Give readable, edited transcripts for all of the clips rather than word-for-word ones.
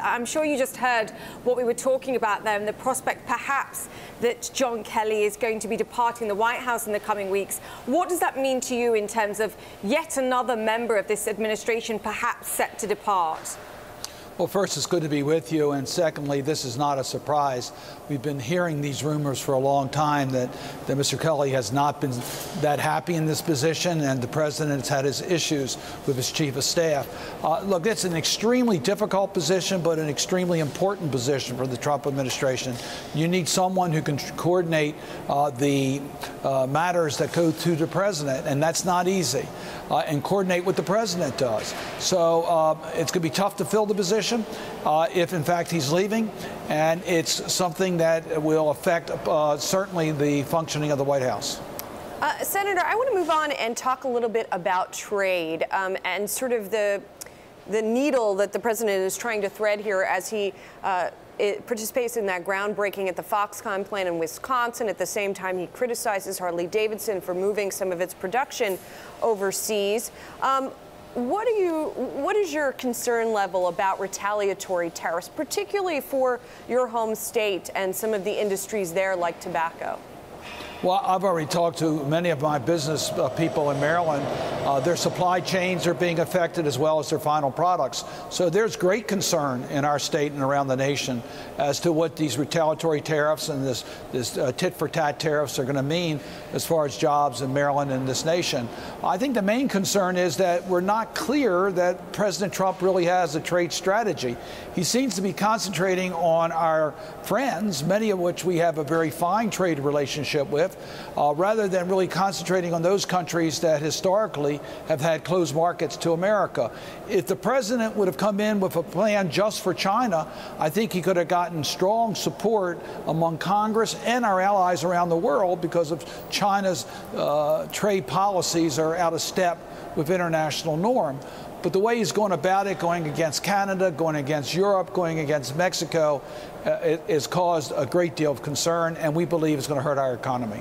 I'm sure you just heard what we were talking about there, and the prospect perhaps that John Kelly is going to be departing the White House in the coming weeks. What does that mean to you in terms of yet another member of this administration perhaps set to depart? Well, first, it's good to be with you. And secondly, this is not a surprise. We've been hearing these rumors for a long time that Mr. Kelly has not been that happy in this position, and the president has had his issues with his chief of staff. Look, it's an extremely difficult position, but an extremely important position for the Trump administration. You need someone who can coordinate the matters that go to the president, and that's not easy, and coordinate what the president does. So it's going to be tough to fill the position if, in fact, he's leaving, and it's something that will affect certainly the functioning of the White House. Senator, I want to move on and talk a little bit about trade and sort of the needle that the president is trying to thread here as he participates in that groundbreaking at the Foxconn plant in Wisconsin. At the same time, he criticizes Harley-Davidson for moving some of its production overseas. What is your concern level about retaliatory tariffs, particularly for your home state and some of the industries there like tobacco? Well, I've already talked to many of my business people in Maryland. Their supply chains are being affected as well as their final products. So there's great concern in our state and around the nation as to what these retaliatory tariffs and this tit-for-tat tariffs are going to mean as far as jobs in Maryland and this nation. I think the main concern is that we're not clear that President Trump really has a trade strategy. He seems to be concentrating on our friends, many of which we have a very fine trade relationship with, rather than really concentrating on those countries that historically have had closed markets to America. If the president would have come in with a plan just for China, I think he could have gotten strong support among Congress and our allies around the world, because of China's trade policies are out of step with international norm. But the way he's going about it, going against Canada, going against Europe, going against Mexico, has caused a great deal of concern, and we believe it's going to hurt our economy.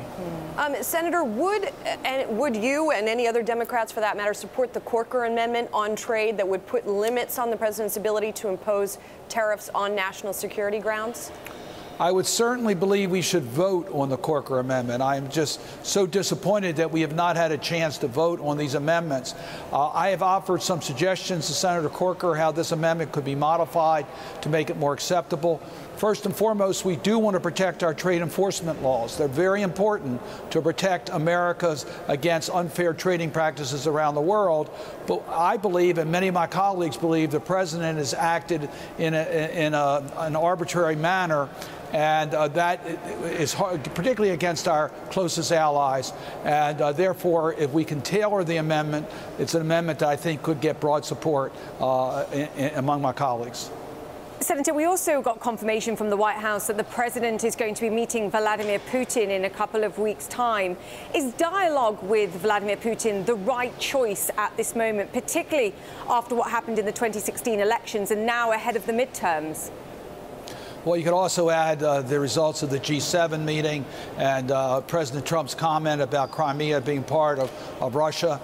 Senator, would you and any other Democrats, for that matter, support the Corker Amendment on trade that would put limits on the president's ability to impose tariffs on national security grounds? I would certainly believe we should vote on the Corker Amendment. I am just so disappointed that we have not had a chance to vote on these amendments. I have offered some suggestions to Senator Corker how this amendment could be modified to make it more acceptable. First and foremost, we do want to protect our trade enforcement laws. They're very important to protect America's against unfair trading practices around the world. But I believe, and many of my colleagues believe, the president has acted in an arbitrary manner, and that is hard, particularly against our closest allies. And therefore, if we can tailor the amendment, it's an amendment that I think could get broad support among my colleagues. Senator, we also got confirmation from the White House that the president is going to be meeting Vladimir Putin in a couple of weeks' time. Is dialogue with Vladimir Putin the right choice at this moment, particularly after what happened in the 2016 elections and now ahead of the midterms? Well, you could also add the results of the G7 meeting and President Trump's comment about Crimea being part of Russia.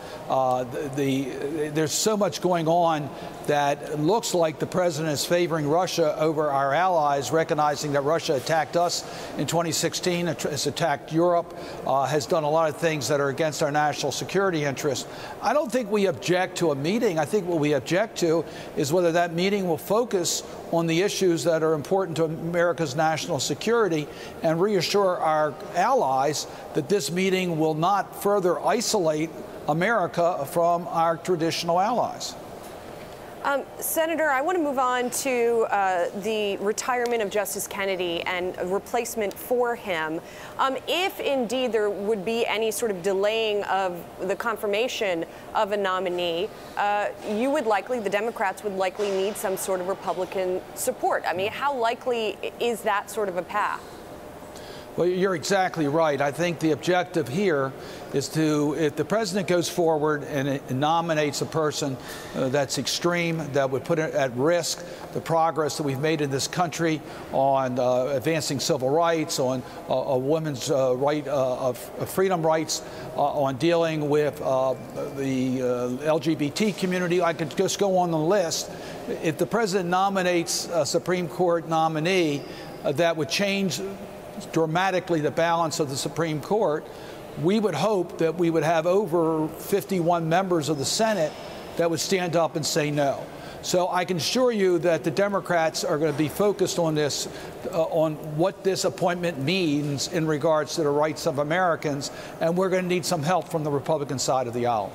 There's so much going on that looks like the president is favoring Russia over our allies, recognizing that Russia attacked us in 2016, has attacked Europe, has done a lot of things that are against our national security interests. I don't think we object to a meeting. I think what we object to is whether that meeting will focus on the issues that are important to America's national security and reassure our allies that this meeting will not further isolate America from our traditional allies. Senator, I want to move on to the retirement of Justice Kennedy and a replacement for him. If indeed there would be any sort of delaying of the confirmation of a nominee, the Democrats would likely need some sort of Republican support. I mean, how likely is that sort of a path? Well, you're exactly right. I think the objective here is to, if the president goes forward and nominates a person that's extreme, that would put at risk the progress that we've made in this country on advancing civil rights, on a women's right of freedom rights, on dealing with the LGBT community, I could just go on the list. If the president nominates a Supreme Court nominee that would change dramatically the balance of the Supreme Court, we would hope that we would have over 51 members of the Senate that would stand up and say no. So I can assure you that the Democrats are going to be focused on this, on what this appointment means in regards to the rights of Americans, and we're going to need some help from the Republican side of the aisle.